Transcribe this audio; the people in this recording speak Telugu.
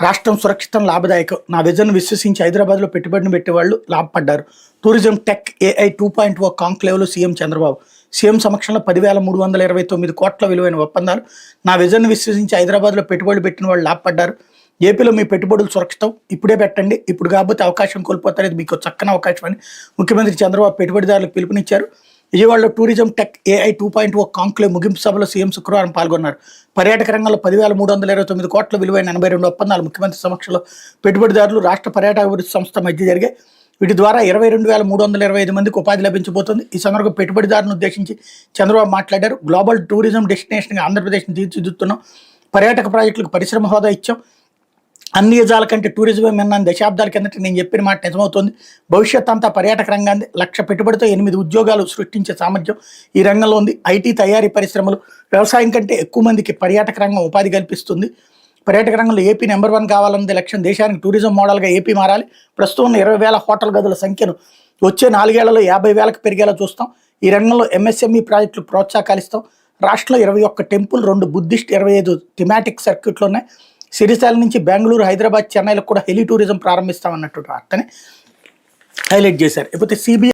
రాష్ట్రం సురక్షితం లాభదాయకం నా విజన్ విశ్వసించి హైదరాబాద్లో పెట్టుబడిని పెట్టేవాళ్ళు లాభపడ్డారు. టూరిజం టెక్ ఏఐ 2.0 కాంక్లేవ్లో సీఎం చంద్రబాబు. సీఎం సమక్షంలో 10,329 కోట్ల విలువైన ఒప్పందాలు. నా విజన్ విశ్వసించి హైదరాబాద్లో పెట్టుబడులు పెట్టిన వాళ్ళు లాభపడ్డారు. ఏపీలో మీ పెట్టుబడులు సురక్షితం, ఇప్పుడే పెట్టండి, ఇప్పుడు కాకపోతే అవకాశం కోల్పోతారు, మీకు చక్కని అవకాశం అని ముఖ్యమంత్రి చంద్రబాబు పెట్టుబడిదారులకు పిలుపునిచ్చారు. విజయవాడలో టూరిజం టెక్ ఏఐ 2.0 కాంక్లేవ్ ముగింపు సభలో సీఎం శుక్రవారం పాల్గొన్నారు. పర్యాటక రంగంలో 10,329 కోట్ల విలువైన 82 ఒప్పందాలు ముఖ్యమంత్రి సమక్షంలో పెట్టుబడిదారులు, రాష్ట్ర పర్యాటక అభివృద్ధి సంస్థ మధ్య జరిగాయి. వీటి ద్వారా 22,325 మందికి ఉపాధి లభించబోతోంది. ఈ సందర్భంగా పెట్టుబడిదారులను ఉద్దేశించి చంద్రబాబు మాట్లాడారు. గ్లోబల్ టూరిజం డెస్టినేషన్గా ఆంధ్రప్రదేశ్ని తీర్చిదిద్దుతున్నాం. పర్యాటక ప్రాజెక్టులకు పరిశ్రమ హోదా ఇచ్చాం. అన్ని యజాల కంటే టూరిజమే మిన్న దశాబ్దాల కిందట నేను చెప్పిన మాట నిజమవుతోంది. భవిష్యత్ అంతా పర్యాటక రంగాన్ని 1,00,000 పెట్టుబడితో 8 ఉద్యోగాలు సృష్టించే సామర్థ్యం ఈ రంగంలో ఉంది. ఐటీ, తయారీ పరిశ్రమలు, వ్యవసాయం కంటే ఎక్కువ మందికి పర్యాటక రంగం ఉపాధి కల్పిస్తుంది. పర్యాటక రంగంలో ఏపీ నెంబర్ 1 కావాలన్నది లక్ష్యం. దేశానికి టూరిజం మోడల్గా ఏపీ మారాలి. ప్రస్తుతం ఉన్న 20,000 హోటల్ గదుల సంఖ్యను వచ్చే 4 ఏళ్లలో 50,000కు పెరిగేలా చూస్తాం. ఈ రంగంలో ఎంఎస్ఎంఈ ప్రాజెక్టులు ప్రోత్సాహాలు ఇస్తాం. రాష్ట్రంలో 21 టెంపుల్, 2 బుద్ధిస్ట్, 25 థిమాటిక్ సర్క్యూట్లు ఉన్నాయి. సిరిసిల్ల నుంచి బెంగళూరు, హైదరాబాద్, చెన్నైలకు కూడా హెలి టూరిజం ప్రారంభిస్తామన్నట్టు వార్తని హైలైట్ చేశారు. ఇకపోతే సిబిఐ